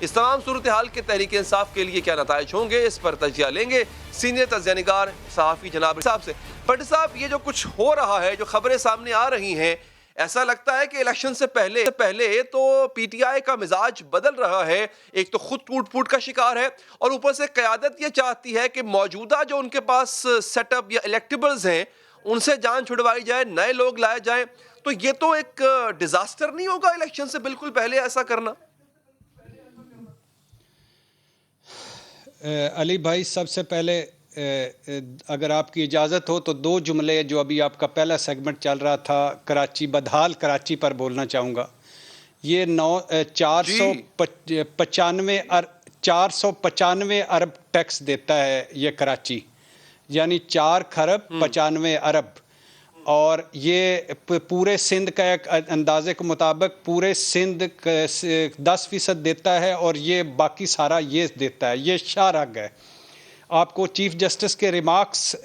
اس تمام صورتحال کے تحریک انصاف کے لیے کیا نتائج ہوں گے، اس پر تجزیہ لیں گے سینئر تجزیہ نگار صحافی جناب صاحب سے۔ بٹ صاحب، یہ جو کچھ ہو رہا ہے، جو خبریں سامنے آ رہی ہیں، ایسا لگتا ہے کہ الیکشن سے پہلے تو پی ٹی آئی کا مزاج بدل رہا ہے۔ ایک تو خود ٹوٹ پھوٹ کا شکار ہے، اور اوپر سے قیادت یہ چاہتی ہے کہ موجودہ جو ان کے پاس سیٹ اپ یا الیکٹیبلز ہیں ان سے جان چھڑوائی جائے، نئے لوگ لائے جائیں۔ تو یہ تو ایک ڈیزاسٹر نہیں ہوگا الیکشن سے بالکل پہلے ایسا کرنا؟ علی بھائی، سب سے پہلے اگر آپ کی اجازت ہو تو دو جملے جو ابھی آپ کا پہلا سیگمنٹ چل رہا تھا کراچی، بدحال کراچی پر بولنا چاہوں گا۔ یہ 495 ارب ٹیکس دیتا ہے یہ کراچی، یعنی 4,95 ارب، اور یہ پورے سندھ کا ایک اندازے کے مطابق پورے سندھ 10% دیتا ہے، اور یہ باقی سارا یہ دیتا ہے۔ یہ شاہ رگ ہے۔ آپ کو چیف جسٹس کے ریمارکس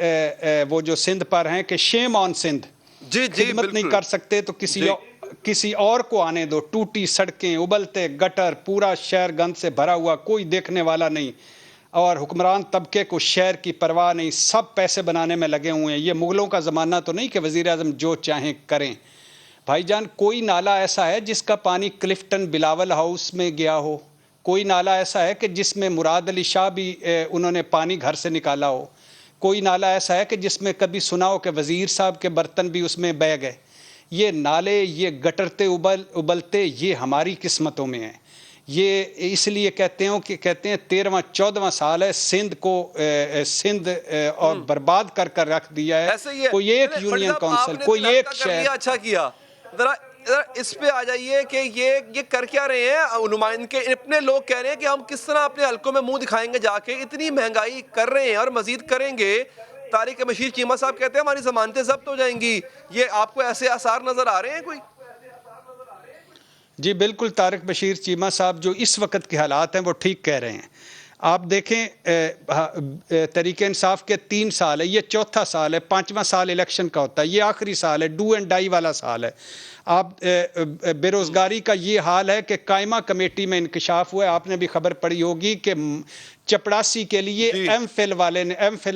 وہ جو سندھ پر ہیں کہ شیم آن سندھ، خدمت نہیں کر سکتے تو کسی اور کو آنے دو، ٹوٹی سڑکیں، ابلتے گٹر، پورا شہر گند سے بھرا ہوا، کوئی دیکھنے والا نہیں، اور حکمران طبقے کو شہر کی پرواہ نہیں، سب پیسے بنانے میں لگے ہوئے ہیں۔ یہ مغلوں کا زمانہ تو نہیں کہ وزیر اعظم جو چاہیں کریں۔ بھائی جان، کوئی نالا ایسا ہے جس کا پانی کلفٹن بلاول ہاؤس میں گیا ہو؟ کوئی نالا ایسا ہے کہ جس میں مراد علی شاہ بھی انہوں نے پانی گھر سے نکالا ہو؟ کوئی نالا ایسا ہے کہ جس میں کبھی سنا ہو کہ وزیر صاحب کے برتن بھی اس میں بہہ گئے؟ یہ نالے، یہ گٹرتے ابلتے، یہ ہماری قسمتوں میں ہیں۔ یہ اس لیے کہتے ہیں 13واں 14واں سال ہے سندھ اور برباد کر رکھ دیا ہے۔ کوئی ایک یونین کونسل، کوئی ایک شہر۔ اچھا کیا، ذرا اس پہ آ جائیے کہ یہ کر کیا رہے ہیں نمائندے، اپنے لوگ کہہ رہے ہیں کہ ہم کس طرح اپنے حلقوں میں منہ دکھائیں گے جا کے، اتنی مہنگائی کر رہے ہیں اور مزید کریں گے۔ طارق بشیر چیمہ صاحب کہتے ہیں ہماری ضمانتیں ضبط ہو جائیں گی۔ یہ آپ کو ایسے آثار نظر آ رہے ہیں کوئی؟ جی بالکل، طارق بشیر چیمہ صاحب جو اس وقت کے حالات ہیں وہ ٹھیک کہہ رہے ہیں۔ آپ دیکھیں، تحریک انصاف کے 3 سال ہے، یہ 4تھا سال ہے، 5واں سال الیکشن کا ہوتا ہے، یہ آخری سال ہے، ڈو اینڈ ڈائی والا سال ہے۔ آپ بے روزگاری کا یہ حال ہے کہ قائمہ کمیٹی میں انکشاف ہوا ہے۔ آپ نے بھی خبر پڑھی ہوگی کہ چپڑاسی کے لیے ایم فل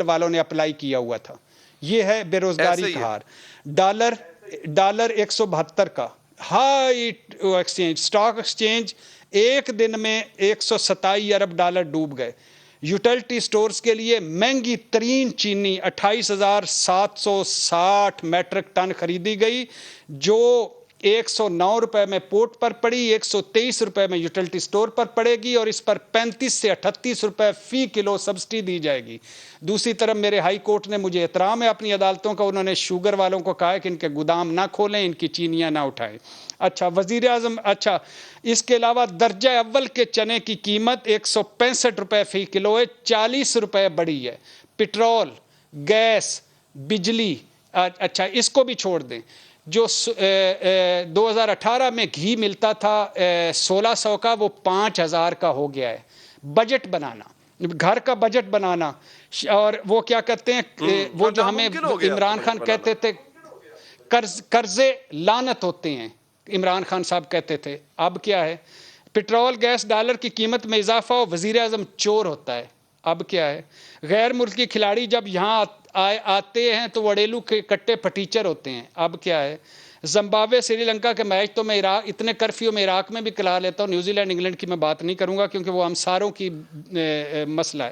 والوں نے اپلائی کیا ہوا تھا۔ یہ ہے بے روزگاری کا حال۔ ڈالر 172 کا ہائی ایکسچینج، سٹاک ایکسچینج ایک دن میں 127 ارب ڈالر ڈوب گئے۔ یوٹیلٹی سٹورز کے لیے مہنگی ترین چینی 28,760 میٹرک ٹن خریدی گئی، جو 109 روپے میں پورٹ پر پڑی، 123 روپے میں یوٹیلٹی سٹور پر پڑے گی، اور اس پر 35 سے 38 روپے فی کلو سبسڈی دی جائے گی۔ دوسری طرف میرے ہائی کورٹ نے، مجھے احترام ہے اپنی عدالتوں کا، انہوں نے شوگر والوں کو کہا ہے کہ ان کے گودام نہ کھولیں، ان کی چینیاں نہ اٹھائیں۔ اچھا، وزیر اعظم، اچھا اس کے علاوہ درجہ اول کے چنے کی قیمت 165 روپے فی کلو ہے، 40 روپے بڑھی ہے۔ پٹرول، گیس، بجلی، اچھا اس کو بھی چھوڑ دیں، جو 2018 میں گھی ملتا تھا 1600 کا، وہ 5000 کا ہو گیا ہے۔ بجٹ بنانا، گھر کا بجٹ بنانا، اور وہ کیا کہتے ہیں، وہ جو ہمیں عمران خان کہتے تھے قرضے لعنت ہوتے ہیں، عمران خان صاحب کہتے تھے، اب کیا ہے؟ پٹرول، گیس، ڈالر کی قیمت میں اضافہ ہو، وزیر اعظم چور ہوتا ہے، اب کیا ہے؟ غیر ملکی کھلاڑی جب یہاں آتے ہیں تو وڑیلو کے کٹے پھٹیچر ہوتے ہیں، اب کیا ہے؟ زمبابوے سری لنکا کے میچ تو میں اتنے کرفیو میں عراق میں بھی کلا لیتا ہوں، نیوزی لینڈ انگلینڈ کی میں بات نہیں کروں گا کیونکہ وہ ہمساروں کی مسئلہ ہے۔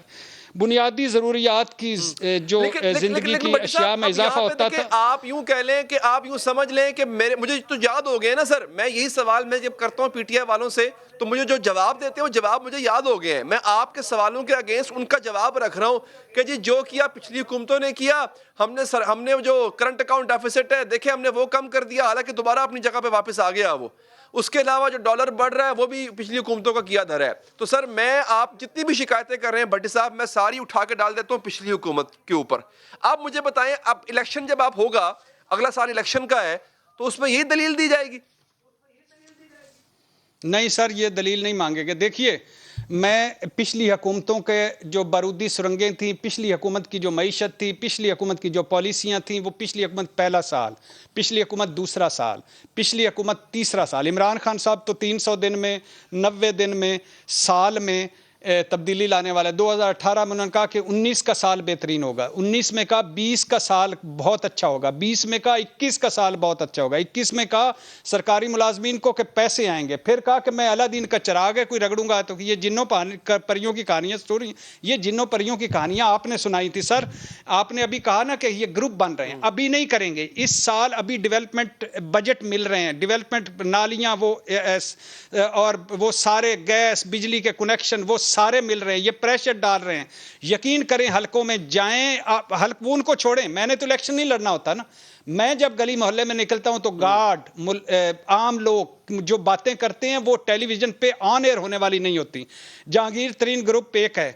بنیادی ضروریات کی جو زندگی کی اشیاء میں اضافہ ہوتا تھا۔ آپ یوں کہہ لیں کہ آپ یوں سمجھ لیں کہ مجھے تو یاد ہو گئے نا سر، میں یہی سوال میں جب کرتا ہوں پی ٹی آئی والوں سے تو مجھے جو جواب دیتے ہیں وہ جواب مجھے یاد ہو گئے ہیں۔ میں آپ کے سوالوں کے اگینسٹ ان کا جواب رکھ رہا ہوں کہ جی جو کیا پچھلی حکومتوں نے کیا، ہم نے جو کرنٹ اکاؤنٹ ڈیفیسٹ ہے دیکھیں ہم نے وہ کم کر دیا، حالانکہ دوبارہ اپنی جگہ پہ واپس آ گیا وہ۔ اس کے علاوہ جو ڈالر بڑھ رہا ہے وہ بھی پچھلی حکومتوں کا کیا دھر ہے۔ تو سر میں آپ جتنی بھی شکایتیں کر رہے ہیں بھٹی صاحب، میں ساری اٹھا کے ڈال دیتا ہوں پچھلی حکومت کے اوپر۔ آپ مجھے بتائیں، اب الیکشن جب آپ ہوگا، اگلا سال الیکشن کا ہے، تو اس میں یہی دلیل دی جائے گی؟ نہیں سر، یہ دلیل نہیں مانگے گے۔ دیکھیے، میں پچھلی حکومتوں کے جو بارودی سرنگیں تھیں، پچھلی حکومت کی جو معیشت تھی، پچھلی حکومت کی جو پالیسیاں تھیں، وہ پچھلی حکومت پہلا سال، پچھلی حکومت دوسرا سال، پچھلی حکومت تیسرا سال، عمران خان صاحب تو 300 دن میں، 90 دن میں، سال میں تبدیلی لانے والا ہے۔ 2018 میں انہوں نے کہا کہ 19 کا سال بہترین ہوگا، 19 میں کہا 20 کا سال بہت اچھا ہوگا، 20 میں کہا 21 کا سال بہت اچھا ہوگا، 21 میں کہا سرکاری ملازمین کو کہ پیسے آئیں گے، پھر کہا کہ میں اعلیٰ دین کا چراغ ہے کوئی رگڑوں گا تو یہ جنوں پریوں کی کہانیاں سٹوری، یہ جنوں پریوں کی کہانیاں آپ نے سنائی تھی سر۔ آپ نے ابھی کہا نا کہ یہ گروپ بن رہے ہیں، ابھی نہیں کریں گے، اس سال ابھی ڈیولپمنٹ بجٹ مل رہے ہیں، ڈیولپمنٹ نالیاں وہ اور وہ سارے گیس بجلی کے کنیکشن وہ سارے مل رہے ہیں، یہ پریشر ڈال رہے ہیں۔ یقین کریں حلقوں میں جائیں، حلق ان کو چھوڑیں، میں نے تو الیکشن نہیں لڑنا ہوتا نا، میں جب گلی محلے میں نکلتا ہوں تو گارڈ عام لوگ جو باتیں کرتے ہیں وہ ٹیلی ویژن پہ آن ایئر ہونے والی نہیں ہوتی۔ جہانگیر ترین گروپ ایک ہے،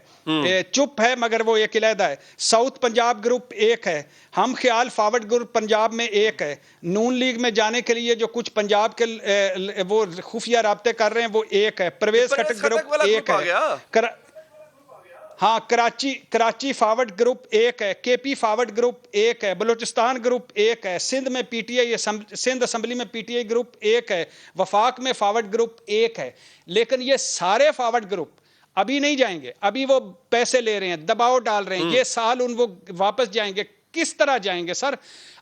چپ ہے مگر وہ ایک علیحدہ ہے، ساؤتھ پنجاب گروپ ایک ہے، ہم خیال فارورڈ گروپ پنجاب میں ایک ہے، نون لیگ میں جانے کے لیے جو کچھ پنجاب کے وہ خفیہ رابطے کر رہے ہیں وہ ایک ہے، پرویز خٹک گروپ ایک ہے، ہاں کراچی فارورڈ گروپ ایک ہے، کے پی فارورڈ گروپ ایک ہے، بلوچستان گروپ ایک ہے، سندھ میں P T I Sindh assembly میں پی ٹی آئی گروپ ایک ہے، وفاق میں فارورڈ گروپ ایک ہے، لیکن یہ سارے فارورڈ گروپ ابھی نہیں جائیں گے، ابھی وہ پیسے لے رہے ہیں، دباؤ ڈال رہے ہیں، یہ سال وہ واپس جائیں گے، کس طرح جائیں گے سر؟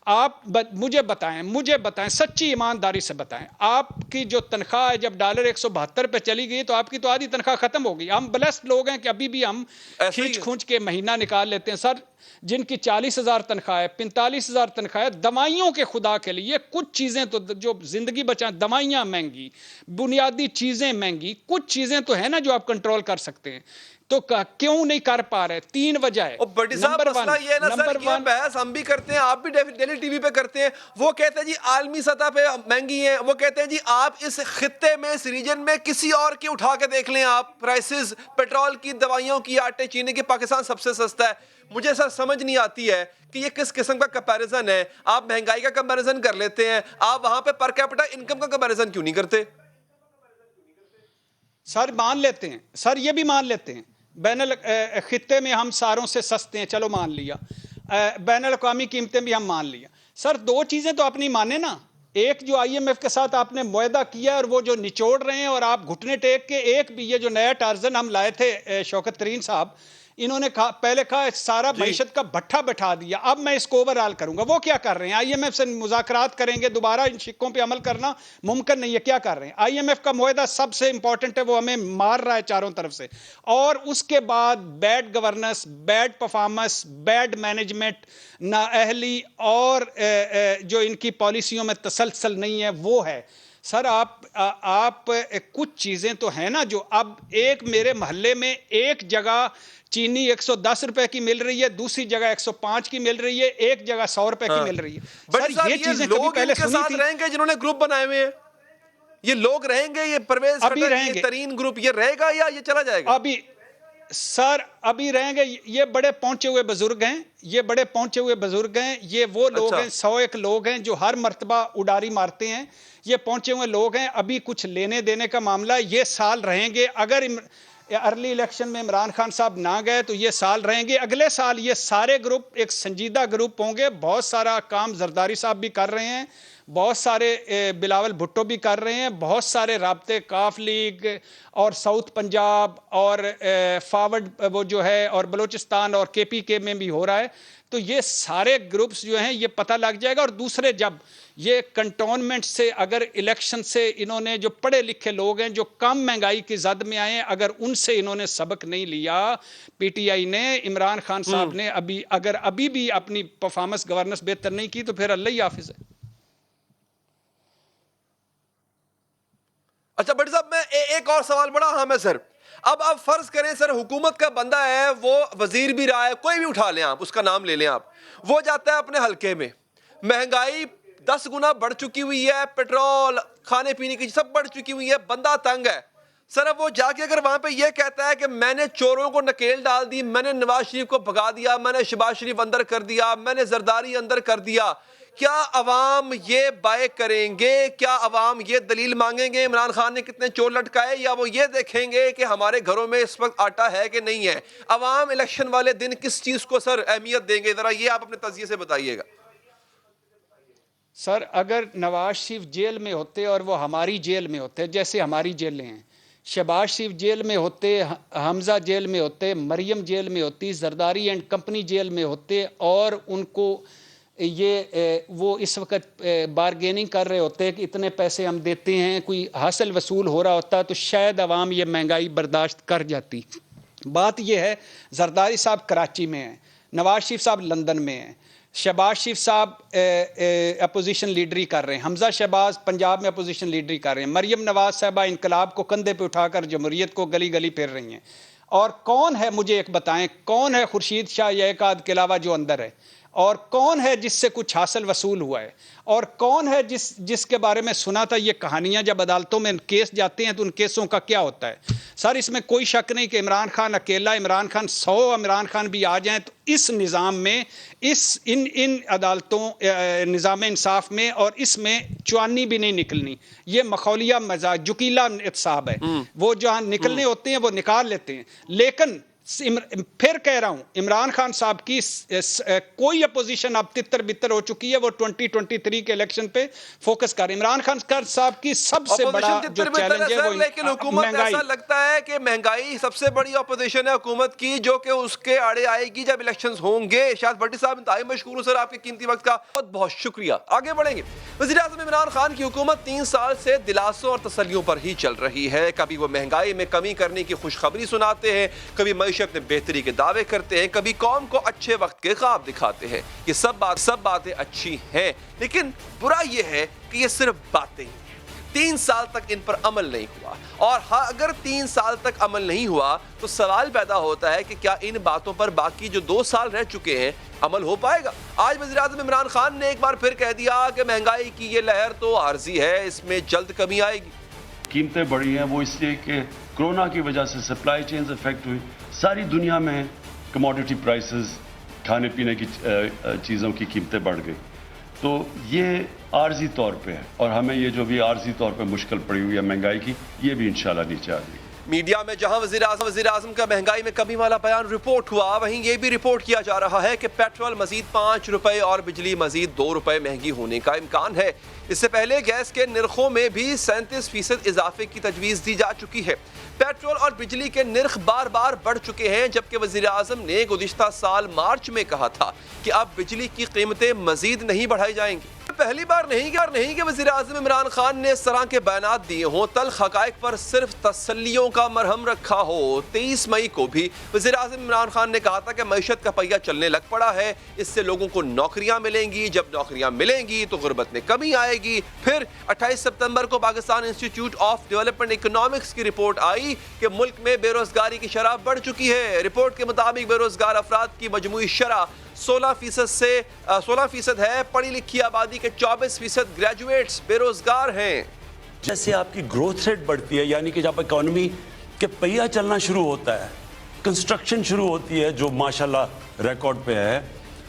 آپ مجھے بتائیں سچی ایمانداری سے بتائیں، آپ کی جو تنخواہ ہے جب ڈالر 172 پہ چلی گئی تو آپ کی تو آدھی تنخواہ ختم ہو گئی۔ ہم بلیسڈ لوگ ہیں کہ ابھی بھی ہم کھینچ کے مہینہ نکال لیتے ہیں سر، جن کی 40,000 تنخواہ ہے، 45,000 تنخواہ ہے، دوائیوں کے خدا کے لیے کچھ چیزیں تو جو زندگی بچائیں، دوائیاں مہنگی، بنیادی چیزیں مہنگی، کچھ چیزیں تو ہیں نا جو آپ کنٹرول کر سکتے ہیں، تو کیوں نہیں کر پا رہے؟ 3 وجہ ہے۔ بڑی صاحب مسئلہ یہ ہے نا سر، یہ بحث ہم بھی کرتے ہیں، آپ بھی ڈیلی ٹی وی پہ کرتے ہیں، وہ کہتے ہیں جی عالمی سطح پہ مہنگی ہیں، وہ کہتے ہیں جی آپ اس خطے میں اس ریجن میں کسی اور کی اٹھا کے دیکھ لیں، آپ پرائسز پیٹرول کی، دوائیوں کی، آٹے چینے کی، پاکستان سب سے سستا ہے۔ مجھے سر سمجھ نہیں آتی ہے کہ یہ کس قسم کا کمپیریزن ہے، آپ مہنگائی کا کمپیریزن کر لیتے ہیں، آپ وہاں پہ پر کیپٹا انکم کا کمپیریزن کیوں نہیں کرتے؟ سر مان لیتے ہیں، سر یہ بھی مان لیتے ہیں، بین خطے میں ہم ساروں سے سستے ہیں، چلو مان لیا، بین الاقوامی قیمتیں بھی ہم مان لیا۔ سر 2 چیزیں تو اپنی مانے نا، ایک جو آئی ایم ایف کے ساتھ آپ نے معاہدہ کیا اور وہ جو نچوڑ رہے ہیں اور آپ گھٹنے ٹیک کے، ایک بھی یہ جو نیا ٹارزن ہم لائے تھے شوکت ترین صاحب، انہوں نے پہلے کہا سارا معیشت کا بھٹا بٹھا دیا، اب میں اس کو اوورآل کروں گا۔ وہ کیا کر رہے ہیں؟ آئی ایم ایف سے مذاکرات کریں گے، دوبارہ ان شکوں پہ عمل کرنا ممکن نہیں ہے، کیا کر رہے ہیں؟ آئی ایم ایف کا معاہدہ سب سے امپورٹنٹ ہے، وہ ہمیں مار رہا ہے چاروں طرف سے، اور اس کے بعد bad governance, bad performance, bad management, نااہلی اور جو ان کی پالیسیوں میں تسلسل نہیں ہے وہ ہے۔ سر آپ کچھ چیزیں تو ہیں نا جو اب ایک میرے محلے میں ایک جگہ چینی 110 روپے کی مل رہی ہے، دوسری جگہ 105 کی مل رہی ہے، ایک جگہ 100 روپے کی مل رہی ہے۔ سر یہ چیزیں کبھی پہلے سنی تھی؟ رہیں گے جنہوں نے گروپ بنائے ہوئے ہیں، یہ لوگ رہیں گے، یہ پرویز خٹک ترین گروپ یہ رہے گا یا یہ چلا جائے گا؟ ابھی رہیں گے، یہ بڑے پہنچے ہوئے بزرگ ہیں، یہ بڑے پہنچے ہوئے بزرگ ہیں، یہ وہ لوگ ہیں، 101 لوگ ہیں جو ہر مرتبہ اڈاری مارتے ہیں، یہ پہنچے ہوئے لوگ ہیں، ابھی کچھ لینے دینے کا معاملہ، یہ سال رہیں گے، اگر ارلی الیکشن میں عمران خان صاحب نہ گئے تو یہ سال رہیں گے، اگلے سال یہ سارے گروپ ایک سنجیدہ گروپ ہوں گے، بہت سارا کام زرداری صاحب بھی کر رہے ہیں، بہت سارے بلاول بھٹو بھی کر رہے ہیں، بہت سارے رابطے کاف لیگ اور ساؤتھ پنجاب اور فارورڈ وہ جو ہے اور بلوچستان اور کے پی کے میں بھی ہو رہا ہے، تو یہ سارے گروپس جو ہیں یہ پتہ لگ جائے گا۔ اور دوسرے جب یہ کنٹونمنٹ سے اگر الیکشن سے انہوں نے جو پڑھے لکھے لوگ ہیں جو کم مہنگائی کی زد میں آئے ہیں، اگر ان سے انہوں نے سبق نہیں لیا، پی ٹی آئی نے، عمران خان صاحب نے اگر ابھی بھی اپنی پرفارمنس گورننس بہتر نہیں کی تو پھر اللہ ہی حافظ ہے۔ اچھا بڑی صاحب، میں ایک اور سوال بڑا اہم ہے سر، اب آپ فرض کریں سر حکومت کا بندہ ہے، وہ وزیر بھی رہا ہے، کوئی بھی اٹھا لیں آپ، اس کا نام لے لیں آپ، وہ جاتا ہے اپنے حلقے میں، مہنگائی 10 گنا بڑھ چکی ہوئی ہے، پیٹرول، کھانے پینے کی سب بڑھ چکی ہوئی ہے، بندہ تنگ ہے، سر اب وہ جا کے اگر وہاں پہ یہ کہتا ہے کہ میں نے چوروں کو نکیل ڈال دی, میں نے نواز شریف کو بھگا دیا, میں نے شہباز شریف اندر کر دیا, میں نے زرداری اندر کر دیا, کیا عوام یہ بائے کریں گے؟ کیا عوام یہ دلیل مانگیں گے عمران خان نے کتنے چور لٹکائے, یا وہ یہ دیکھیں گے کہ ہمارے گھروں میں اس وقت آٹا ہے کہ نہیں ہے؟ عوام الیکشن والے دن کس چیز کو سر اہمیت دیں گے؟ ذرا یہ آپ اپنے تجزیے سے بتائیے گا. سر اگر نواز شریف جیل میں ہوتے اور وہ ہماری جیل میں ہوتے, جیسے ہماری جیلیں ہیں, شہباز شریف جیل میں ہوتے, حمزہ جیل میں ہوتے, مریم جیل میں ہوتی, زرداری اینڈ کمپنی جیل میں ہوتے, اور ان کو وہ اس وقت بارگیننگ کر رہے ہوتے کہ اتنے پیسے ہم دیتے ہیں, کوئی حاصل وصول ہو رہا ہوتا, تو شاید عوام یہ مہنگائی برداشت کر جاتی. بات یہ ہے, زرداری صاحب کراچی میں ہیں, نواز شریف صاحب لندن میں ہیں, شہباز شریف صاحب اپوزیشن لیڈری کر رہے ہیں, حمزہ شہباز پنجاب میں اپوزیشن لیڈری کر رہے ہیں, مریم نواز صاحبہ انقلاب کو کندھے پہ اٹھا کر جمہوریت کو گلی گلی پھر رہی ہیں. اور کون ہے, مجھے ایک بتائیں, کون ہے خورشید شاہ یا ایک آدھ کے علاوہ جو اندر ہے؟ اور کون ہے جس سے کچھ حاصل وصول ہوا ہے؟ اور کون ہے جس کے بارے میں سنا تھا یہ کہانیاں جب عدالتوں میں کیس جاتے ہیں تو ان کیسوں کا کیا ہوتا ہے؟ سر اس میں کوئی شک نہیں کہ عمران خان اکیلا, عمران خان 100 عمران خان بھی آ جائیں تو اس نظام میں, ان عدالتوں, نظام انصاف میں اور اس میں چوانی بھی نہیں نکلنی. یہ مخولیہ مزاج جکیلا صاحب ہے, وہ جہاں نکلنے ہوتے ہیں وہ نکال لیتے ہیں. لیکن پھر کہہ رہا ہوں, عمران خان صاحب کی کوئی اپوزیشن اب تتر بتر ہو چکی ہے, وہ 2023 کے الیکشن پہ فوکس کر. عمران خان صاحب کی سب سے بڑا جو چیلنج ہے وہ لیکن حکومت ایسا لگتا ہے کہ مہنگائی سب سے بڑی اپوزیشن ہے حکومت کی, جو کہ اس کے آڑے آئے گی جب الیکشنز ہوں گے. شاہد بھٹی صاحب انتہائی مشکور ہوں سر آپ کے قیمتی وقت کا, بہت بہت شکریہ. آگے بڑھیں گے. وزیر اعظم عمران خان کی حکومت 3 سال سے دلاسوں اور تسلیوں پر ہی چل رہی ہے. کبھی وہ مہنگائی میں کمی کرنے کی خوشخبری سناتے ہیں, کبھی معیشت میں بہتری کے دعوے کرتے ہیں, کبھی قوم کو اچھے وقت کے خواب دکھاتے ہیں. یہ سب باتیں اچھی ہیں, لیکن برا یہ ہے کہ یہ صرف باتیں ہیں. 3 سال تک ان پر عمل نہیں ہوا, اور اگر 3 سال تک عمل نہیں ہوا تو سوال پیدا ہوتا ہے کہ کیا ان باتوں پر باقی جو 2 سال رہ چکے ہیں عمل ہو پائے گا؟ آج وزیر اعظم عمران خان نے ایک بار پھر کہہ دیا کہ مہنگائی کی یہ لہر تو عارضی ہے, اس میں جلد کمی آئے گی. قیمتیں بڑھی ہیں وہ اس لیے کہ کرونا کی وجہ سے سپلائی چینز افیکٹ ہوئی. ساری دنیا میں کموڈیٹی پرائسز, کھانے پینے کی چیزوں کی قیمتیں بڑھ گئی. تو یہ عارضی طور پہ ہے, اور ہمیں یہ جو بھی عارضی طور پہ مشکل پڑی ہوئی ہے مہنگائی کی, یہ بھی انشاءاللہ نیچے آ جائے گی. میڈیا میں جہاں وزیر اعظم کا مہنگائی میں کمی والا بیان رپورٹ ہوا, وہیں یہ بھی رپورٹ کیا جا رہا ہے کہ پیٹرول مزید 5 روپے اور بجلی مزید 2 روپے مہنگی ہونے کا امکان ہے. اس سے پہلے گیس کے نرخوں میں بھی 37% اضافے کی تجویز دی جا چکی ہے. پیٹرول اور بجلی کے نرخ بار بار بڑھ چکے ہیں, جبکہ وزیر اعظم نے گزشتہ سال مارچ میں کہا تھا کہ اب بجلی کی قیمتیں مزید نہیں بڑھائی جائیں گی. پہلی بار نہیں کہ وزیر اعظم عمران خان نے اس طرح کے بیانات دیے ہوں, تلخ حقائق پر صرف تسلیوں کا مرہم رکھا ہو. 23 مئی کو بھی وزیر اعظم عمران خان نے کہا تھا کہ معیشت کا پہیہ چلنے لگ پڑا ہے, اس سے لوگوں کو نوکریاں ملیں گی, جب نوکریاں ملیں گی تو غربت میں کمی آئے گی. پھر 28 ستمبر کو Pakistan institute of development economics کی رپورٹ آئی کہ ملک میں بے روزگاری کی شرح بڑھ چکی ہے. رپورٹ کے مطابق بے روزگار افراد کی مجموعی شرح 16% ہے. پڑھی لکھی آبادی کے 24% گریجویٹس بے روزگار ہیں. جیسے آپ کی گروتھ ریٹ بڑھتی ہے, یعنی کہ جب اکانومی کے پہیہ چلنا شروع ہوتا ہے, کنسٹرکشن شروع ہوتی ہے جو ماشاءاللہ ریکارڈ پہ ہے,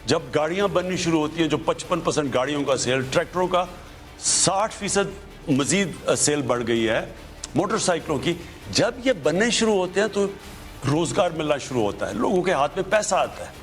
جب گاڑیاں بننی شروع ہوتی ہیں جو 55% گاڑیوں کا سیل, ٹریکٹروں کا 60% مزید سیل بڑھ گئی ہے, موٹر سائیکلوں کی, جب یہ بننے شروع ہوتے ہیں تو روزگار ملنا شروع ہوتا ہے, لوگوں کے ہاتھ میں پیسہ آتا ہے,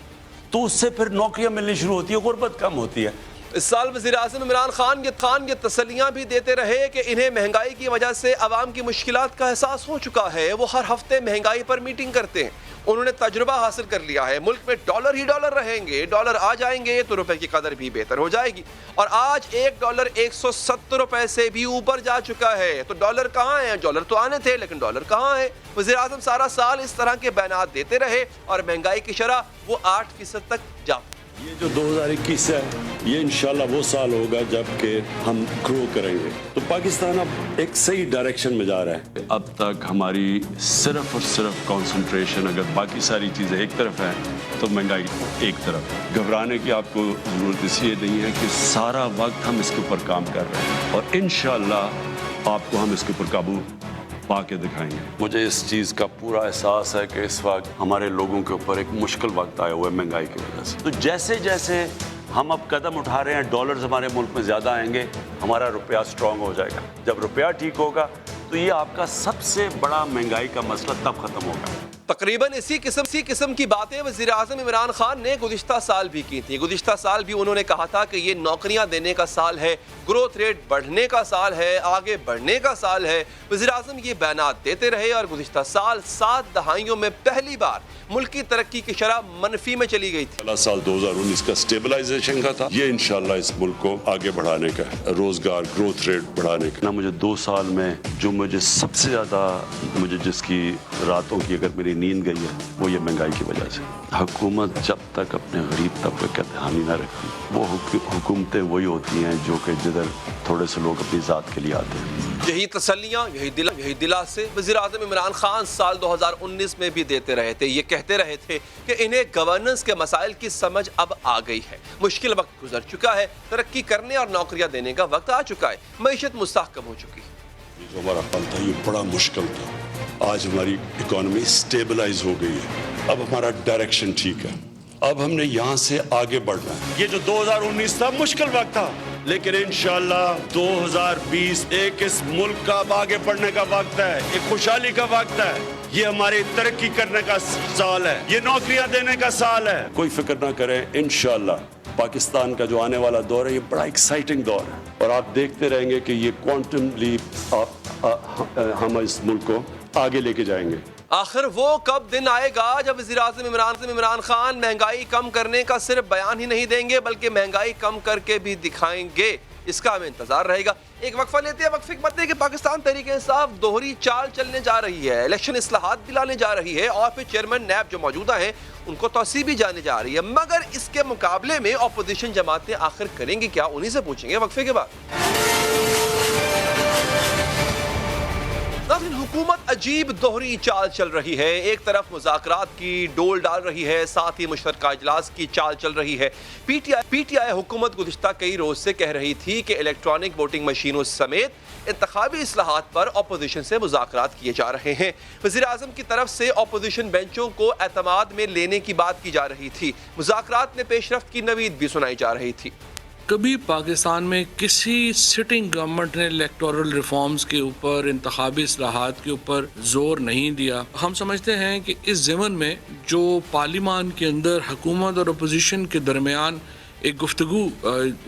تو اس سے پھر نوکریاں ملنی شروع ہوتی ہے, غربت کم ہوتی ہے. اس سال وزیر اعظم عمران خان یہ تسلیاں بھی دیتے رہے کہ انہیں مہنگائی کی وجہ سے عوام کی مشکلات کا احساس ہو چکا ہے. وہ ہر ہفتے مہنگائی پر میٹنگ کرتے ہیں, انہوں نے تجربہ حاصل کر لیا ہے. ملک میں ڈالر ہی ڈالر رہیں گے, ڈالر آ جائیں گے تو روپے کی قدر بھی بہتر ہو جائے گی. اور آج ایک ڈالر 170 روپے سے بھی اوپر جا چکا ہے. تو ڈالر کہاں ہیں؟ ڈالر تو آنے تھے لیکن ڈالر کہاں ہے؟ وزیر اعظم سارا سال اس طرح کے بیانات دیتے رہے اور مہنگائی کی شرح وہ 8% تک جا. یہ جو 2021 ہے یہ انشاءاللہ وہ سال ہوگا جب کہ ہم گرو کریں گے. تو پاکستان اب ایک صحیح ڈائریکشن میں جا رہا ہے. اب تک ہماری صرف اور صرف کانسنٹریشن, اگر باقی ساری چیزیں ایک طرف ہیں تو مہنگائی ایک طرف. گھبرانے کی آپ کو ضرورت اس لیے نہیں ہے کہ سارا وقت ہم اس کے اوپر کام کر رہے ہیں, اور انشاءاللہ آپ کو ہم اس کے اوپر قابو پا کے دکھائیں گے. مجھے اس چیز کا پورا احساس ہے کہ اس وقت ہمارے لوگوں کے اوپر ایک مشکل وقت آیا ہوا ہے مہنگائی کی وجہ سے. تو جیسے جیسے ہم اب قدم اٹھا رہے ہیں ڈالرز ہمارے ملک میں زیادہ آئیں گے, ہمارا روپیہ اسٹرانگ ہو جائے گا. جب روپیہ ٹھیک ہوگا تو یہ آپ کا سب سے بڑا مہنگائی کا مسئلہ تب ختم ہوگا. تقریباً اسی قسم کی باتیں وزیر اعظم عمران خان نے گزشتہ سال بھی کی تھی. گزشتہ سال بھی انہوں نے کہا تھا کہ یہ نوکریاں دینے کا سال ہے, گروتھ ریٹ بڑھنے کا سال ہے, آگے بڑھنے کا سال ہے. وزیر اعظم یہ بیانات دیتے رہے اور گزشتہ سال 7 دہائیوں میں پہلی بار ملک کی ترقی کی شرح منفی میں چلی گئی تھی. سال 2019 کا سٹیبلائزیشن کا تھا, یہ انشاءاللہ اس ملک کو آگے بڑھانے کا ہے, روزگار گروتھ ریٹ بڑھانے کا. مجھے 2 سال میں جو مجھے سب سے زیادہ جس کی راتوں کی اگر میری نیند گئی ہے وہ یہ مہنگائی کی وجہ سے. حکومت جب تک اپنے غریب طبقے کا دھیان ہی نہ رکھتی, وہ حکومتیں وہی ہوتی ہیں جو کہ جدھر تھوڑے سے لوگ اپنی ذات کے لیے آتے ہیں. یہی تسلیاں, یہی دلاسے وزیر اعظم عمران خان سال 2019 میں بھی دیتے رہے تھے. یہ کہتے رہے تھے کہ انہیں گورننس کے مسائل کی سمجھ اب آ گئی ہے, مشکل وقت گزر چکا ہے, ترقی کرنے اور نوکریاں دینے کا وقت آ چکا ہے, معیشت مستحکم ہو چکی ہے. جو ہمارا پل تھا یہ بڑا مشکل تھا, آج ہماری اکانومی سٹیبلائز ہو گئی ہے, اب ہمارا ڈائریکشن ٹھیک ہے, اب ہم نے یہاں سے آگے بڑھنا ہے. یہ جو 2019 تھا مشکل وقت تھا, لیکن انشاءاللہ 2020 ایک اس ملک کا اب آگے بڑھنے کا وقت ہے, ایک خوشحالی کا وقت ہے. یہ ہماری ترقی کرنے کا سال ہے, یہ نوکریاں دینے کا سال ہے. کوئی فکر نہ کریں, انشاءاللہ پاکستان کا جو آنے والا دور ہے یہ بڑا ایکسائٹنگ دور ہے, اور آپ دیکھتے رہیں گے کہ یہ کوانٹم لیپ ہم اس ملک کو آگے لے کے جائیں گے. آخر وہ کب دن آئے گا جب وزیر اعظم عمران خان مہنگائی کم کرنے کا صرف بیان ہی نہیں دیں گے بلکہ مہنگائی کم کر کے بھی دکھائیں گے؟ اس کا ہمیں انتظار رہے گا. ایک وقفہ لیتے ہیں. وقفے کے بعد کہ پاکستان تحریک انصاف دوہری چال چلنے جا رہی ہے, الیکشن اصلاحات بھی لانے جا رہی ہے, اور پھر چیئرمین نیب جو موجودہ ہیں ان کو توسیع بھی جانے جا رہی ہے. مگر اس کے مقابلے میں اپوزیشن جماعتیں آخر کریں گی کیا؟ انہی سے پوچھیں گے وقفے کے بعد. لیکن حکومت عجیب دوہری چال چل رہی ہے. ایک طرف مذاکرات کی ڈول ڈال رہی ہے, ساتھ ہی مشترکہ اجلاس کی چال چل رہی ہے. پی ٹی آئی حکومت گزشتہ کئی روز سے کہہ رہی تھی کہ الیکٹرانک ووٹنگ مشینوں سمیت انتخابی اصلاحات پر اپوزیشن سے مذاکرات کیے جا رہے ہیں. وزیر اعظم کی طرف سے اپوزیشن بینچوں کو اعتماد میں لینے کی بات کی جا رہی تھی. مذاکرات میں پیش رفت کی نوید بھی سنائی جا رہی تھی. کبھی پاکستان میں کسی سٹنگ گورنمنٹ نے الیکٹورل ریفارمز کے اوپر, انتخابی اصلاحات کے اوپر زور نہیں دیا. ہم سمجھتے ہیں کہ اس ضمن میں جو پارلیمان کے اندر حکومت اور اپوزیشن کے درمیان ایک گفتگو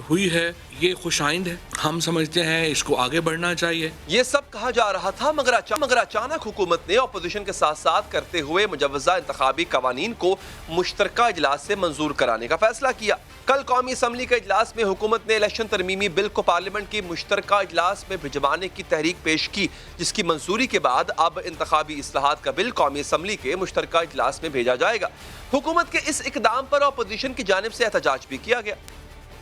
ہوئی ہے یہ خوش آئند ہے. ہم سمجھتے ہیں اس کو آگے بڑھنا چاہیے. یہ سب کہا جا رہا تھا مگر اچانک حکومت نے اپوزیشن کے ساتھ ساتھ کرتے ہوئے مجوزہ انتخابی قوانین کو مشترکہ اجلاس سے منظور کرانے کا فیصلہ کیا. کل قومی اسمبلی کے اجلاس میں حکومت نے الیکشن ترمیمی بل کو پارلیمنٹ کی مشترکہ اجلاس میں بھجوانے کی تحریک پیش کی, جس کی منظوری کے بعد اب انتخابی اصلاحات کا بل قومی اسمبلی کے مشترکہ اجلاس میں بھیجا جائے گا. حکومت کے اس اقدام پر اپوزیشن کی جانب سے احتجاج بھی کیا گیا.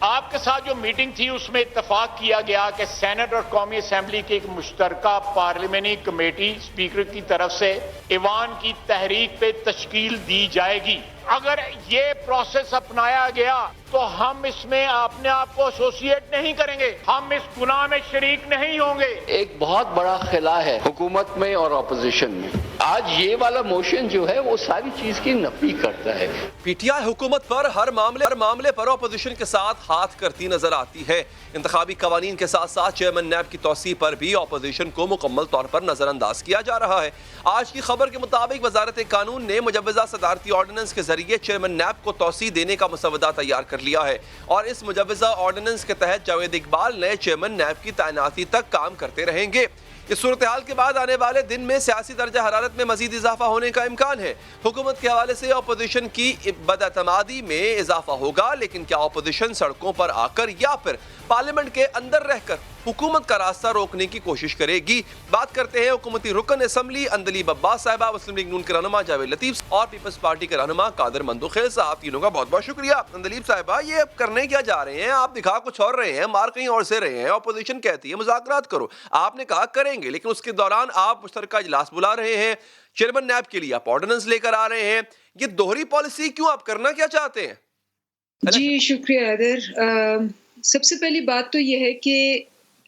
آپ کے ساتھ جو میٹنگ تھی اس میں اتفاق کیا گیا کہ سینٹ اور قومی اسمبلی کی ایک مشترکہ پارلیمانی کمیٹی اسپیکر کی طرف سے ایوان کی تحریک پہ تشکیل دی جائے گی. اگر یہ پروسیس اپنایا گیا تو ہم اس میں اپنے آپ کو ایسوسیٹ نہیں کریں گے, ہم اس گناہ میں شریک نہیں ہوں گے. ایک بہت بڑا خلا ہے حکومت میں اور اپوزیشن میں. آج یہ والا موشن جو ہے وہ ساری چیز کی نفی کرتا ہے. پی ٹی آئی حکومت پر ہر معاملے پر اپوزیشن کے ساتھ ہاتھ کرتی نظر آتی ہے. انتخابی قوانین کے ساتھ ساتھ چیئرمین نیب کی توسیع پر بھی اپوزیشن کو مکمل طور پر نظر انداز کیا جا رہا ہے. آج کی خبر کے مطابق وزارت قانون نے مجوزہ صدارتی آرڈیننس کے ذریعے چیئرمین نیب کو توسیع دینے کا مسودہ تیار کر لیا ہے, اور اس مجوزہ آرڈیننس کے تحت جاوید اقبال نئے چیئرمین نیب کی تعیناتی تک کام کرتے رہیں گے. اس صورتحال کے بعد آنے والے دن میں سیاسی درجہ حرارت میں مزید اضافہ ہونے کا امکان ہے. حکومت کے حوالے سے اپوزیشن کی بداعتمادی میں اضافہ ہوگا, لیکن کیا اپوزیشن سڑکوں پر آ کر یا پھر پارلیمنٹ کے اندر رہ کر حکومت کا راستہ روکنے کی کوشش کرے گی؟ بات کرتے ہیں حکومتی رکن اسمبلی اندلیب عباس صاحبہ, مسلم لیگ نون کے رہنما جاوید لطیف اور پیپلز پارٹی کے رہنما قادر مندوخیل صاحب. تینوں کا بہت بہت شکریہ. اندلیب صاحبہ, یہ اب کرنے کیا جا رہے ہیں؟ آپ دکھا کچھ اور رہے ہیں, مار کہیں اور سے رہے ہیں. اپوزیشن کہتی ہے مذاکرات کرو, آپ نے کہا کریں گے, لیکن اس کے دوران آپ مشترکہ اجلاس بلا رہے ہیں, چیئرمین نیب کے لیے آپ آرڈیننس لے کر آ رہے ہیں. یہ دوہری پالیسی کیوں؟ آپ کرنا کیا چاہتے ہیں؟ جی شکریہ حیدر. سب سے پہلی بات تو یہ ہے کہ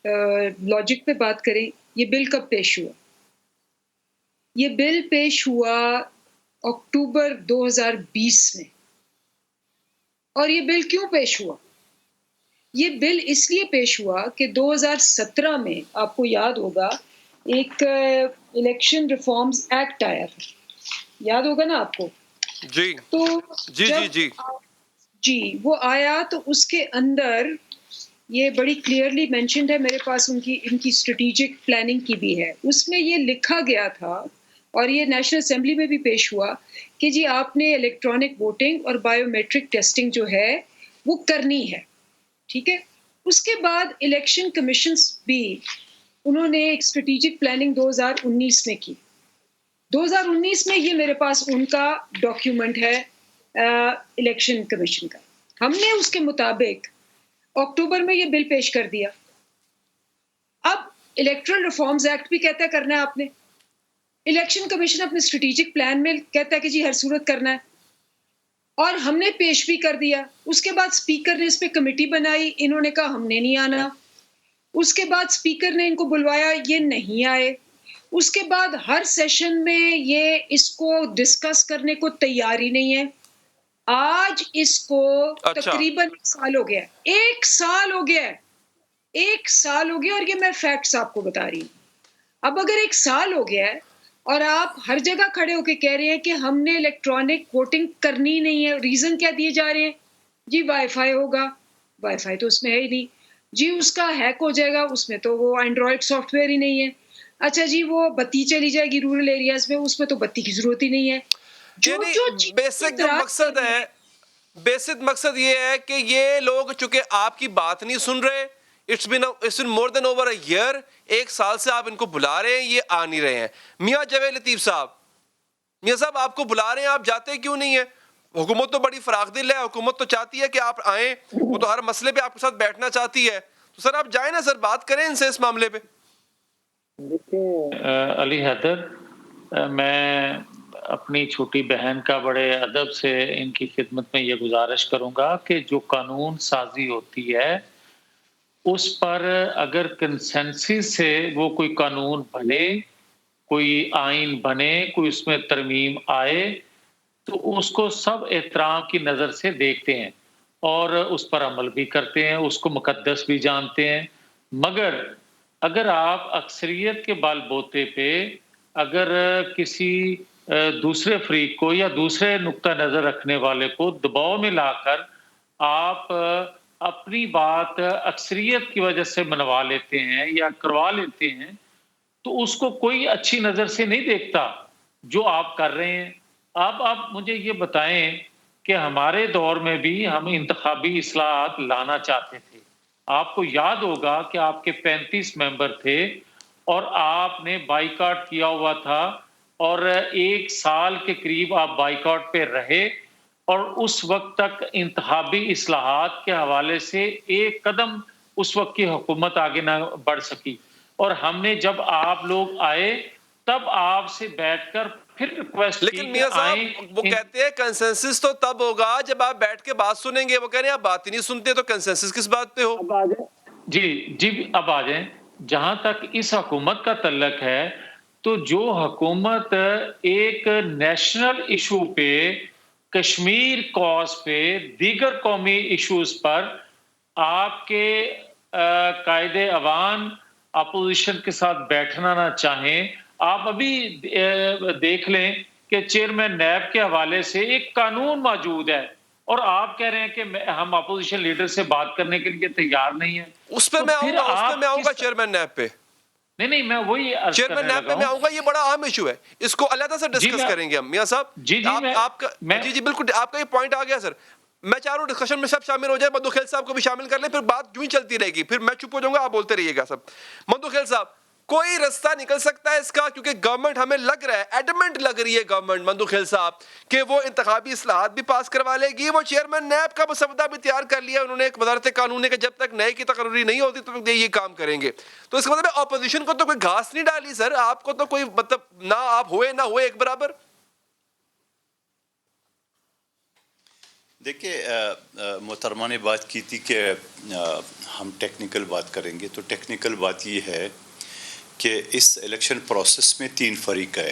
لاجک پہ بات کریں, یہ بل کب پیش ہوا؟ یہ بل پیش ہوا اکتوبر 2020 میں. اور یہ بل کیوں پیش ہوا؟ یہ بل اس لیے پیش ہوا کہ 2017 میں آپ کو یاد ہوگا ایک الیکشن ریفارمز ایکٹ آیا تھا، یاد ہوگا نا آپ کو؟ جی تو جی جی جی جی وہ آیا تو اس کے اندر یہ بڑی کلیئرلی مینشنڈ ہے، میرے پاس ان کی اسٹریٹجک پلاننگ کی بھی ہے. اس میں یہ لکھا گیا تھا اور یہ نیشنل اسمبلی میں بھی پیش ہوا کہ جی آپ نے الیکٹرانک ووٹنگ اور بایو میٹرک ٹیسٹنگ جو ہے وہ کرنی ہے، ٹھیک ہے. اس کے بعد الیکشن کمیشنز بھی انہوں نے ایک اسٹریٹجک پلاننگ 2019 میں کی. 2019 میں یہ میرے پاس ان کا ڈاکیومنٹ ہے الیکشن کمیشن کا. ہم نے اس کے مطابق اکتوبر میں یہ بل پیش کر دیا. اب الیکٹرل ریفارمز ایکٹ بھی کہتا ہے کرنا ہے آپ نے، الیکشن کمیشن اپنے اسٹریٹجک پلان میں کہتا ہے کہ جی ہر صورت کرنا ہے، اور ہم نے پیش بھی کر دیا. اس کے بعد اسپیکر نے اس پہ کمیٹی بنائی، انہوں نے کہا ہم نے نہیں آنا. اس کے بعد اسپیکر نے ان کو بلوایا، یہ نہیں آئے. اس کے بعد ہر سیشن میں یہ اس کو ڈسکس کرنے کو تیار ہی نہیں ہے. آج اس کو تقریباً 1 سال ہو گیا، 1 سال ہو گیا، 1 سال ہو گیا. اور یہ میں فیکٹس آپ کو بتا رہی ہوں. اب اگر 1 سال ہو گیا ہے اور آپ ہر جگہ کھڑے ہو کے کہہ رہے ہیں کہ ہم نے الیکٹرانک ووٹنگ کرنی نہیں ہے، ریزن کیا دیے جا رہے ہیں؟ جی وائی فائی ہوگا، وائی فائی تو اس میں ہے ہی نہیں. جی اس کا ہیک ہو جائے گا، اس میں تو وہ اینڈرائڈ سافٹ ویئر ہی نہیں ہے. اچھا جی وہ بتی چلی جائے گی رورل ایریاز میں، اس میں تو بتی کی ضرورت ہی نہیں ہے. یعنی بیسک جو مقصد ہے، بیسک مقصد یہ ہے کہ یہ لوگ چونکہ آپ کی بات نہیں سن رہے، it's been more than over a year, 1 سال سے آپ ان کو بلا رہے ہیں، یہ آ نہیں رہے ہیں. میاں جاوید لطیف صاحب، میاں صاحب آپ کو بلا رہے ہیں، آپ جاتے کیوں نہیں ہیں؟ حکومت تو بڑی فراخ دل ہے، حکومت تو چاہتی ہے کہ آپ آئیں، وہ تو ہر مسئلے پہ آپ کے ساتھ بیٹھنا چاہتی ہے. تو سر آپ جائیں نا سر، بات کریں ان سے اس معاملے پہ. دیکھیں علی حیدر، میں اپنی چھوٹی بہن کا بڑے ادب سے ان کی خدمت میں یہ گزارش کروں گا کہ جو قانون سازی ہوتی ہے اس پر اگر کنسنسس سے وہ کوئی قانون بنے، کوئی آئین بنے، کوئی اس میں ترمیم آئے تو اس کو سب احترام کی نظر سے دیکھتے ہیں اور اس پر عمل بھی کرتے ہیں، اس کو مقدس بھی جانتے ہیں. مگر اگر آپ اکثریت کے بال بوتے پہ اگر کسی دوسرے فریق کو یا دوسرے نقطہ نظر رکھنے والے کو دباؤ میں لا کر آپ اپنی بات اکثریت کی وجہ سے منوا لیتے ہیں یا کروا لیتے ہیں تو اس کو کوئی اچھی نظر سے نہیں دیکھتا جو آپ کر رہے ہیں. اب آپ مجھے یہ بتائیں کہ ہمارے دور میں بھی ہم انتخابی اصلاحات لانا چاہتے تھے. آپ کو یاد ہوگا کہ آپ کے 35 ممبر تھے اور آپ نے بائیکاٹ کیا ہوا تھا اور 1 سال کے قریب آپ بائیکاٹ پہ رہے اور اس وقت تک انتخابی اصلاحات کے حوالے سے ایک قدم اس وقت کی حکومت آگے نہ بڑھ سکی. اور ہم نے جب آپ لوگ آئے تب آپ سے بیٹھ کر پھر ریکویسٹ کی. لیکن میاں صاحب وہ کہتے ہیں کنسنسس تو تب ہوگا جب آپ بیٹھ کے بات سنیں گے. وہ کہہ رہے ہیں آپ بات ہی نہیں سنتے تو کنسنسس کس بات پہ ہو؟ جی اب آ جائیں. جہاں تک اس حکومت کا تعلق ہے تو جو حکومت ایک نیشنل ایشو پہ، کشمیر کاز پہ، دیگر قومی ایشوز پر آپ کے قائد عوام اپوزیشن کے ساتھ بیٹھنا نہ چاہیں. آپ ابھی دیکھ لیں کہ چیئرمین نیب کے حوالے سے ایک قانون موجود ہے اور آپ کہہ رہے ہیں کہ ہم اپوزیشن لیڈر سے بات کرنے کے لیے تیار نہیں ہیں. اس پہ میں آؤں گا چیئرمین نیب پہ. نہیں میں وہی چیئرمین نیب پہ میں آؤں گا. یہ بڑا اہم ایشو ہے، اس کو علیحدہ سے ڈسکس کریں گے ہم. میاں صاحب آپ کا جی بالکل آپ کا یہ پوائنٹ آ گیا سر. میں چاروں ڈسکشن میں سب شامل ہو جائے. مدو خیل صاحب کو بھی شامل کر لیں، پھر بات یوں ہی چلتی رہے گی. پھر میں چپ ہو جاؤں گا، آپ بولتے رہیے گا سب. مدو خیل صاحب، کوئی رستہ نکل سکتا ہے اس کا؟ کیونکہ گورنمنٹ ہمیں لگ رہا ہے، ایڈمنٹ لگ رہی ہے گورنمنٹ مندو خیل صاحب کہ وہ انتخابی اصلاحات بھی پاس کروا لے گی. وہ چیئرمین نیب کا مسودہ بھی تیار کر لیا انہوں نے ایک وزارت قانون کہ جب تک نئے کی تقرری نہیں ہوتی تو یہ کام کریں گے. تو اس کا مطلب اپوزیشن کو تو کوئی گھاس نہیں ڈالی سر، آپ کو تو کوئی مطلب نہ آپ ہوئے نہ ہوئے ایک برابر. دیکھیے محترمہ نے بات کی تھی کہ ہم ٹیکنیکل بات کریں گے، تو ٹیکنیکل بات یہ ہے کہ اس الیکشن پروسیس میں 3 فریق ہے.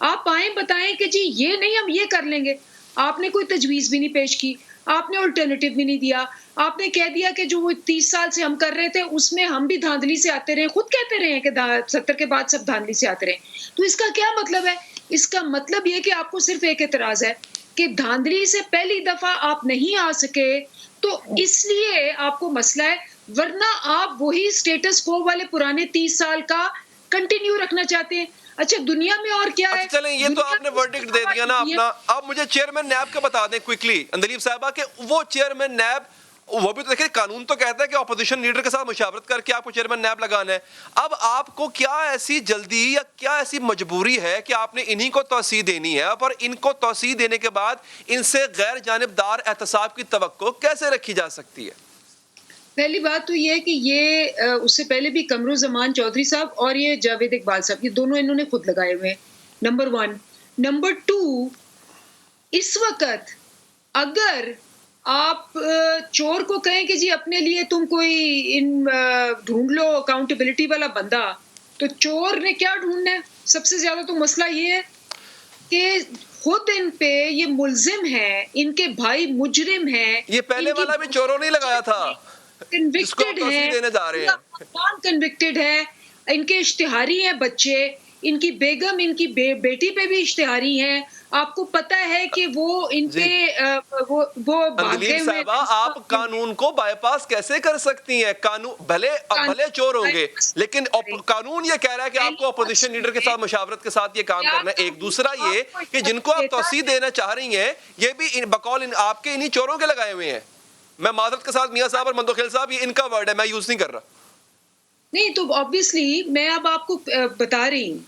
آپ آئیں بتائیں کہ جی یہ نہیں ہم یہ کر لیں گے. آپ نے کوئی تجویز بھی نہیں پیش کی, آپ نے الٹرنیٹیو بھی نہیں دیا, آپ نے کہہ دیا کہ جو وہ 30 سال سے ہم کر رہے تھے اس میں ہم بھی دھاندلی سے آتے رہے, خود کہتے رہے ہیں کہ 70 کے بعد سب دھاندلی سے آتے رہے. تو اس کا کیا مطلب ہے؟ اس کا مطلب یہ کہ آپ کو صرف ایک اعتراض ہے کہ دھاندلی سے پہلی دفعہ آپ نہیں آ سکے تو اس لیے آپ کو مسئلہ ہے, ورنہ آپ وہی سٹیٹس کو والے پرانے 30 سال کا کنٹینیو رکھنا چاہتے ہیں. اچھا دنیا میں اور کیا ہے؟ چلیں یہ تو آپ نے ورڈکٹ دے دیا نا اپنا. اب مجھے چیئرمین نیب کا بتا دیں کوئکلی اندلیب صاحبہ کہ وہ چیئرمین نیب, وہ بھی تو دیکھیں قانون تو کہتا ہے کہ اپوزیشن لیڈر کے ساتھ مشاورت کر کے آپ کو چیئرمین نیب لگانا ہے. اب آپ کو کیا ایسی جلدی یا کیا ایسی مجبوری ہے کہ آپ نے انہی کو توسیع دینی ہے, اور ان کو توسیع دینے کے بعد ان سے غیر جانبدار احتساب کی توقع کیسے رکھی جا سکتی ہے؟ پہلی بات تو یہ ہے کہ یہ اس سے پہلے بھی قمرالزمان چودھری صاحب اور یہ جاوید اقبال صاحب, یہ دونوں انہوں نے خود لگائے ہوئے ہیں. نمبر 1. نمبر 2, اس وقت اگر آپ چور کو کہیں کہ جی اپنے لیے تم کوئی ڈھونڈ لو اکاؤنٹیبلٹی والا بندہ, تو چور نے کیا ڈھونڈنا ہے؟ سب سے زیادہ تو مسئلہ یہ ہے کہ خود ان پہ یہ ملزم ہیں, ان کے بھائی مجرم ہیں. یہ پہلے والا بھی چوروں نہیں لگایا تھا, کنوکٹڈ ہیں, کنوکٹڈ ہے, ان کے اشتہاری ہیں بچے, ان کی بیگم ان کی بیٹی پہ بھی اشتہاری ہیں. آپ کو پتا ہے کہ وہ ان پہ وہ اندلیب صاحبہ آپ قانون کو بائی پاس کیسے کر سکتی ہیں؟ قانون بھلے چور ہوں گے لیکن قانون یہ کہہ رہا ہے کہ آپ کو اپوزیشن لیڈر کے ساتھ مشاورت کے ساتھ یہ کام کرنا ہے. ایک دوسرا یہ کہ جن کو آپ توسیع دینا چاہ رہی ہیں یہ بھی بقول آپ کے انہی چوروں کے لگائے ہوئے ہیں. میں معذرت کے ساتھ میاں صاحب اور مندوخیل صاحب, یہ ان کا ورڈ ہے, میں یوز نہیں کر رہا. نہیں تو obviously میں اب آپ کو بتا رہی ہوں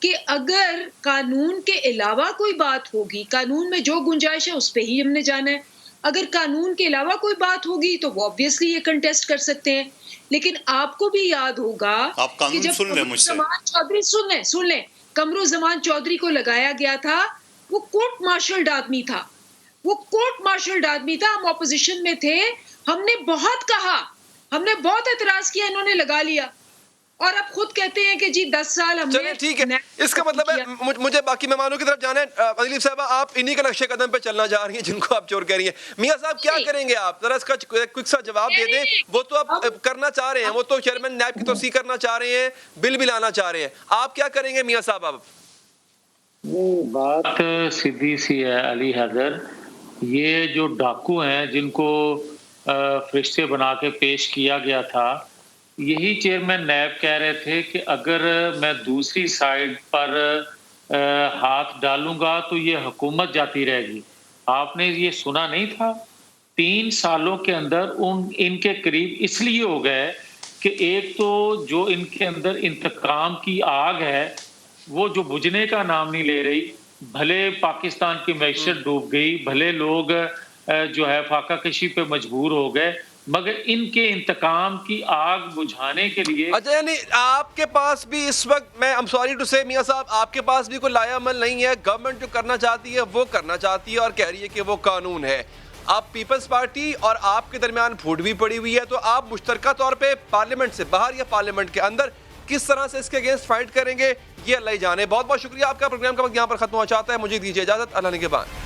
کہ اگر قانون کے علاوہ کوئی بات ہوگی, قانون میں جو گنجائش ہے اس پہ ہی ہم نے جانا ہے. اگر قانون کے علاوہ کوئی بات ہوگی تو وہ obviously یہ کنٹیسٹ کر سکتے ہیں. لیکن آپ کو بھی یاد ہوگا کہ جب سن لیں قمرالزمان چودھری کو لگایا گیا تھا, وہ کورٹ مارشلڈ آدمی تھا, ہم اپوزیشن میں تھے, ہم نے بہت کہا, ہم نے بہت اعتراض کیا, انہوں نے لگا لیا, اور اب خود کہتے ہیں کہ جی 10 سال ہم نے. ٹھیک ہے, اس کا مطلب ہے مجھے باقی مہمانوں کی طرف جانا ہے. اندلیب صاحبہ آپ انہی کے نقشے قدم پہ چلنا جا رہی ہیں جن کو آپ چور کہہ رہی ہیں. میاں صاحب کیا کریں گے آپ؟ ذرا اس کا کوئک سا جواب دے دیں. وہ تو آپ کرنا چاہ رہے ہیں, وہ تو چیئرمین نیب کی توسیع کرنا چاہ رہے ہیں, بل بھی لانا چاہ رہے ہیں, آپ کیا کریں گے میاں صاحب؟ اب بات سیدھی سی ہے علی حیدر, یہ جو ڈاکو ہیں جن کو فرشتے بنا کے پیش کیا گیا تھا, یہی چیئرمین نیب کہہ رہے تھے کہ اگر میں دوسری سائڈ پر ہاتھ ڈالوں گا تو یہ حکومت جاتی رہے گی. آپ نے یہ سنا نہیں تھا؟ 3 سالوں کے اندر ان کے قریب اس لیے ہو گئے کہ ایک تو جو ان کے اندر انتقام کی آگ ہے وہ جو بجھنے کا نام نہیں لے رہی. بھلے پاکستان کی معیشت ڈوب گئی, بھلے لوگ جو ہے فاقہ کشی پہ مجبور ہو گئے, مگر ان کے انتقام کی آگ بجھانے کے لیے. اچھا یعنی آپ کے پاس بھی اس وقت, میں I'm sorry to say میاں صاحب, آپ کے پاس بھی کوئی لایا عمل نہیں ہے. گورنمنٹ جو کرنا چاہتی ہے وہ کرنا چاہتی ہے اور کہہ رہی ہے کہ وہ قانون ہے. آپ پیپلز پارٹی اور آپ کے درمیان پھوٹ بھی پڑی ہوئی ہے, تو آپ مشترکہ طور پہ پارلیمنٹ سے باہر یا پارلیمنٹ کے اندر کس طرح سے اس کے اگینسٹ فائٹ کریں گے, یہ اللہ ہی جانے. بہت بہت شکریہ آپ کا. پروگرام کا وقت یہاں پر ختم ہو چاہتا ہے, مجھے دیجیے اجازت. اللہ نگہبان.